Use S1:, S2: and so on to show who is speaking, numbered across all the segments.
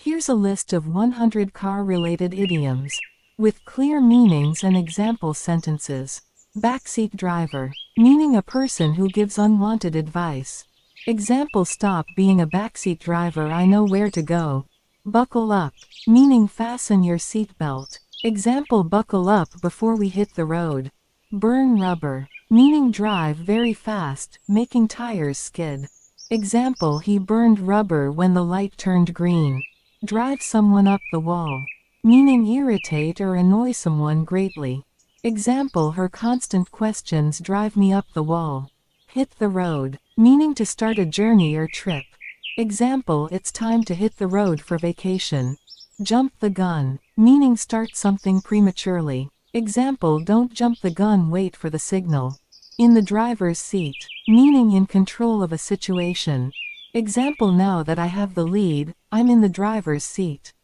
S1: Here's a list of 100 car-related idioms, with clear meanings and example sentences. Backseat driver, meaning a person who gives unwanted advice. Example: stop being a backseat driver, I know where to go. Buckle up, meaning fasten your seatbelt. Example: buckle up before we hit the road. Burn rubber, meaning drive very fast, making tires skid. Example: he burned rubber when the light turned green. Drive someone up the wall, meaning irritate or annoy someone greatly. Example: her constant questions drive me up the wall. Hit the road, meaning to start a journey or trip. Example: it's time to hit the road for vacation. Jump the gun, meaning start something prematurely. Example: don't jump the gun, wait for the signal. In the driver's seat, meaning in control of a situation. Example: now that I have the lead, I'm in the driver's seat.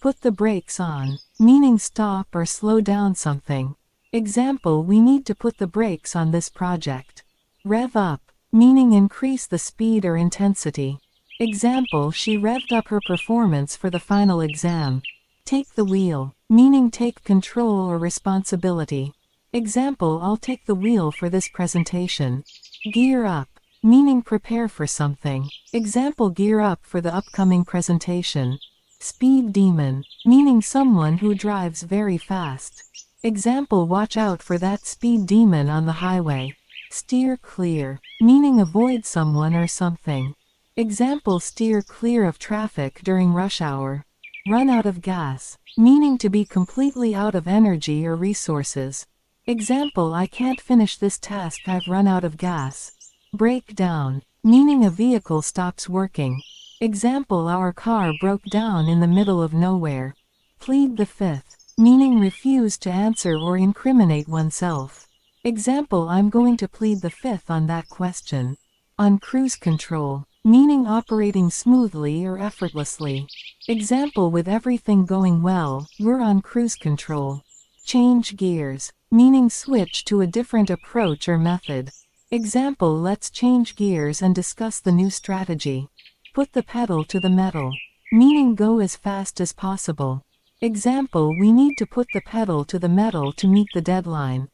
S1: Put the brakes on, meaning stop or slow down something. Example: we need to put the brakes on this project. Rev up, meaning increase the speed or intensity. Example: she revved up her performance for the final exam. Take the wheel, meaning take control or responsibility. Example: I'll take the wheel for this presentation. Gear up, meaning prepare for something. Example: gear up for the upcoming presentation. Speed demon, meaning someone who drives very fast. Example: watch out for that speed demon on the highway. Steer clear, meaning avoid someone or something. Example: steer clear of traffic during rush hour. Run out of gas, meaning to be completely out of energy or resources. Example: I can't finish this task, I've run out of gas. Break down, meaning a vehicle stops working. Example: our car broke down in the middle of nowhere. Plead the fifth, meaning refuse to answer or incriminate oneself. Example: I'm going to plead the fifth on that question. On cruise control, meaning operating smoothly or effortlessly. Example: with everything going well, we're on cruise control. Change gears, meaning switch to a different approach or method. Example: let's change gears and discuss the new strategy. Put the pedal to the metal, meaning go as fast as possible. Example: we need to put the pedal to the metal to meet the deadline.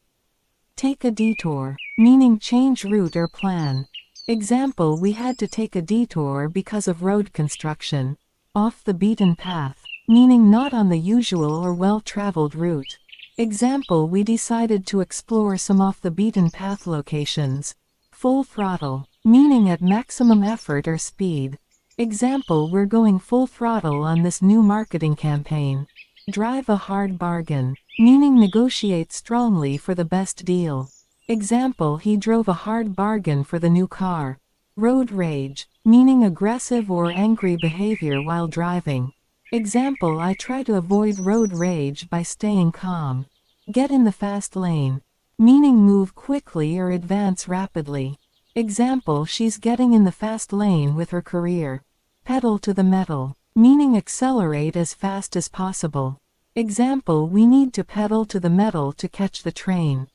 S1: Take a detour, meaning change route or plan. Example: we had to take a detour because of road construction. Off the beaten path, meaning not on the usual or well-traveled route. Example: we decided to explore some off-the-beaten-path locations. Full throttle, meaning at maximum effort or speed. Example: we're going full throttle on this new marketing campaign. Drive a hard bargain, meaning negotiate strongly for the best deal. Example: he drove a hard bargain for the new car. Road rage, meaning aggressive or angry behavior while driving. Example: I try to avoid road rage by staying calm. Get in the fast lane, meaning move quickly or advance rapidly. Example: she's getting in the fast lane with her career. Pedal to the metal, meaning accelerate as fast as possible. Example: we need to pedal to the metal to catch the train.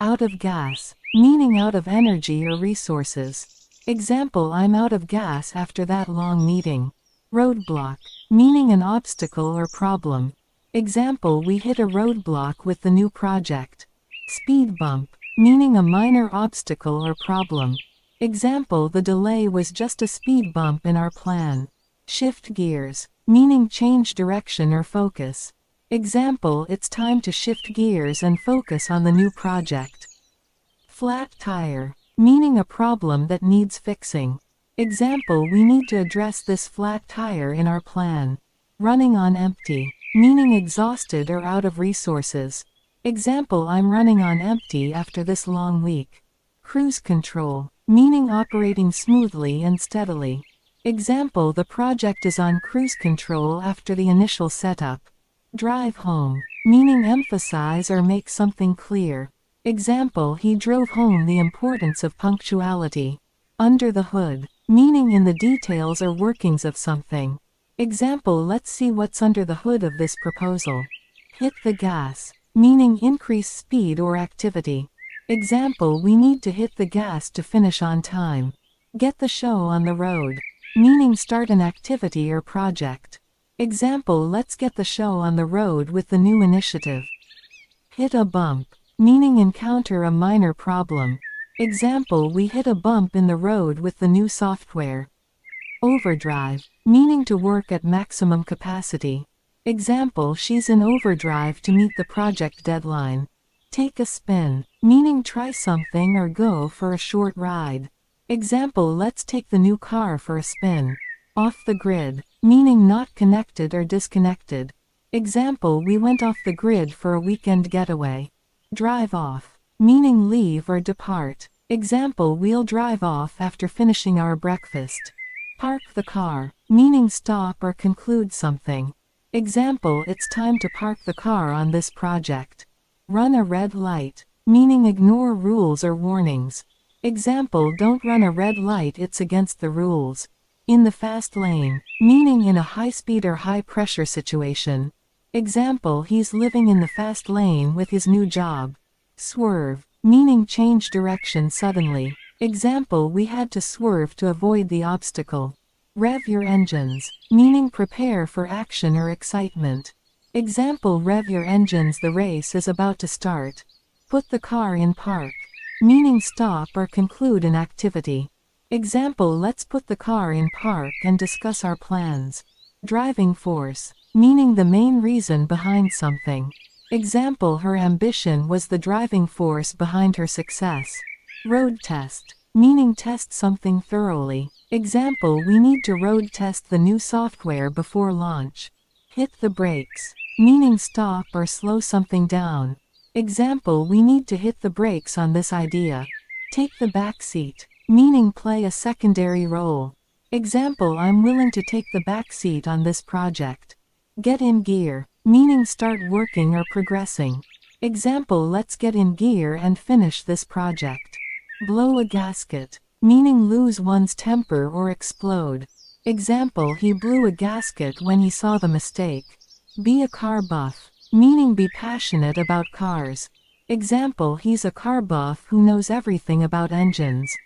S1: Out of gas, meaning out of energy or resources. Example: I'm out of gas after that long meeting. Roadblock, meaning an obstacle or problem. Example: we hit a roadblock with the new project. Speed bump, meaning a minor obstacle or problem. Example: the delay was just a speed bump in our plan. Shift gears, meaning change direction or focus. Example: it's time to shift gears and focus on the new project. Flat tire, meaning a problem that needs fixing. Example: we need to address this flat tire in our plan. Running on empty, meaning exhausted or out of resources. Example: I'm running on empty after this long week. Cruise control, meaning operating smoothly and steadily. Example: the project is on cruise control after the initial setup. Drive home, meaning emphasize or make something clear. Example: he drove home the importance of punctuality. Under the hood, meaning in the details or workings of something. Example: let's see what's under the hood of this proposal. Hit the gas, meaning increase speed or activity. Example: we need to hit the gas to finish on time. Get the show on the road, meaning start an activity or project. Example, let's get the show on the road with the new initiative. Hit a bump, meaning encounter a minor problem. Example, we hit a bump in the road with the new software. Overdrive, meaning to work at maximum capacity. Example, she's in overdrive to meet the project deadline. Take a spin, meaning try something or go for a short ride. Example, let's take the new car for a spin. Off the grid, meaning not connected or disconnected. Example, we went off the grid for a weekend getaway. Drive off, meaning leave or depart. Example, we'll drive off after finishing our breakfast. Park the car, meaning stop or conclude something. Example, it's time to park the car on this project. Run a red light, meaning ignore rules or warnings. Example, don't run a red light, it's against the rules. In the fast lane, meaning in a high-speed or high-pressure situation. Example, he's living in the fast lane with his new job. Swerve, meaning change direction suddenly. Example, we had to swerve to avoid the obstacle. Rev your engines, meaning prepare for action or excitement. Example, rev your engines, the race is about to start. Put the car in park, meaning stop or conclude an activity. Example, let's put the car in park and discuss our plans. Driving force, meaning the main reason behind something. Example, her ambition was the driving force behind her success. Road test, meaning test something thoroughly. Example, we need to road test the new software before launch. Hit the brakes, meaning stop or slow something down. Example, we need to hit the brakes on this idea. Take the back seat, meaning play a secondary role. Example, I'm willing to take the back seat on this project. Get in gear, meaning start working or progressing. Example, let's get in gear and finish this project. Blow a gasket, meaning lose one's temper or explode. Example, he blew a gasket when he saw the mistake. Be a car buff, meaning be passionate about cars. Example, he's a car buff who knows everything about engines.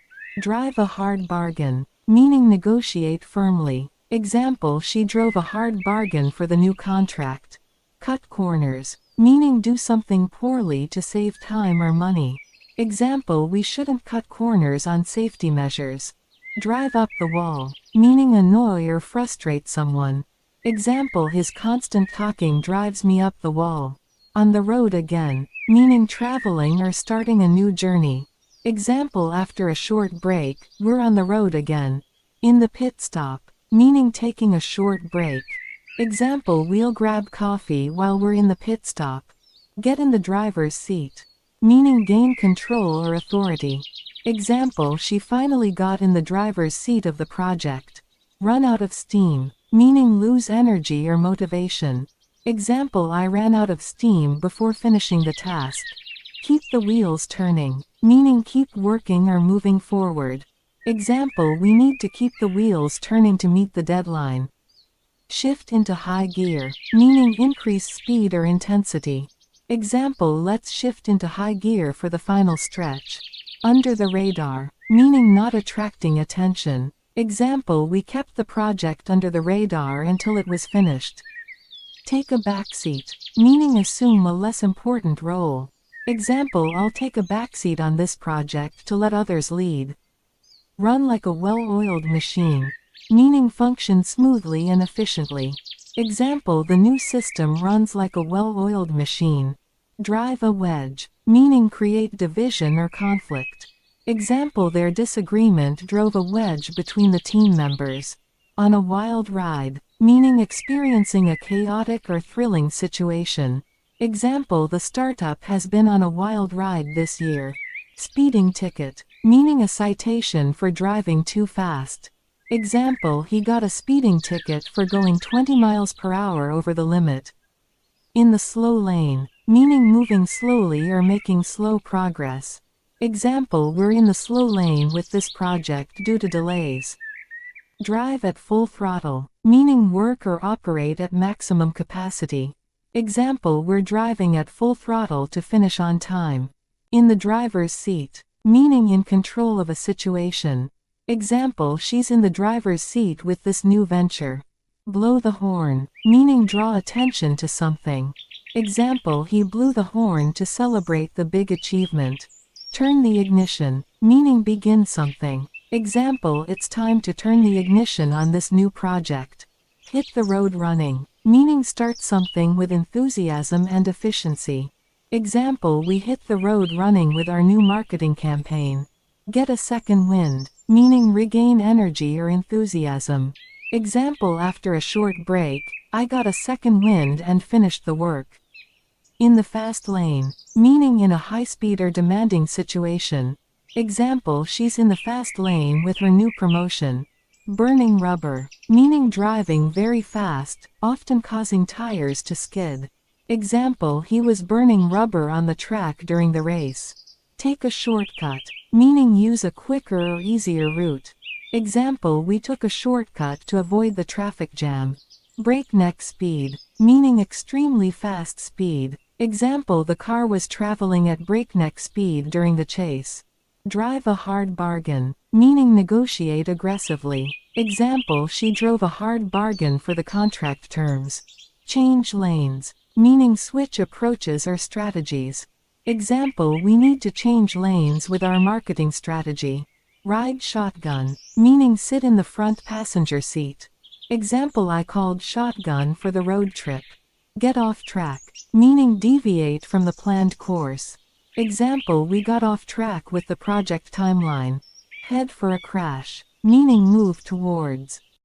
S1: Drive a hard bargain, meaning negotiate firmly. Example, she drove a hard bargain for the new contract. Cut corners, meaning do something poorly to save time or money. Example, we shouldn't cut corners on safety measures. Drive up the wall, meaning annoy or frustrate someone. Example, his constant talking drives me up the wall. On the road again, meaning traveling or starting a new journey. Example, after a short break, we're on the road again. In the pit stop, meaning taking a short break. Example, we'll grab coffee while we're in the pit stop. Get in the driver's seat, meaning gain control or authority. Example, she finally got in the driver's seat of the project. Run out of steam, meaning lose energy or motivation. Example, I ran out of steam before finishing the task. Keep the wheels turning, meaning keep working or moving forward. Example, we need to keep the wheels turning to meet the deadline. Shift into high gear, meaning increase speed or intensity. Example, let's shift into high gear for the final stretch. Under the radar, meaning not attracting attention. Example, we kept the project under the radar until it was finished. Take a backseat, meaning assume a less important role. Example, I'll take a backseat on this project to let others lead. Run like a well-oiled machine, meaning function smoothly and efficiently. Example, the new system runs like a well-oiled machine. Drive a wedge, meaning create division or conflict. Example, their disagreement drove a wedge between the team members. On a wild ride, meaning experiencing a chaotic or thrilling situation. Example, the startup has been on a wild ride this year. Speeding ticket, meaning a citation for driving too fast. Example, he got a speeding ticket for going 20 miles per hour over the limit. In the slow lane, meaning moving slowly or making slow progress. Example, we're in the slow lane with this project due to delays. Drive at full throttle, meaning work or operate at maximum capacity. Example, we're driving at full throttle to finish on time. In the driver's seat, meaning in control of a situation. Example, she's in the driver's seat with this new venture. Blow the horn, meaning draw attention to something. Example, he blew the horn to celebrate the big achievement. Turn the ignition, meaning begin something. Example, it's time to turn the ignition on this new project. Hit the road running, meaning start something with enthusiasm and efficiency. Example, we hit the road running with our new marketing campaign. Get a second wind, meaning regain energy or enthusiasm. Example, after a short break, I got a second wind and finished the work. In the fast lane, meaning in a high-speed or demanding situation. Example, she's in the fast lane with her new promotion. Burning rubber, meaning driving very fast, often causing tires to skid. Example, he was burning rubber on the track during the race. Take a shortcut, meaning use a quicker or easier route. Example, we took a shortcut to avoid the traffic jam. Breakneck speed, meaning extremely fast speed. Example, the car was traveling at breakneck speed during the chase. Drive a hard bargain, meaning negotiate aggressively. Example, she drove a hard bargain for the contract terms. Change lanes, meaning switch approaches or strategies. Example, we need to change lanes with our marketing strategy. Ride shotgun, meaning sit in the front passenger seat. Example, I called shotgun for the road trip. Get off track, meaning deviate from the planned course. Example, we got off track with the project timeline. Head for a crash, meaning move towards.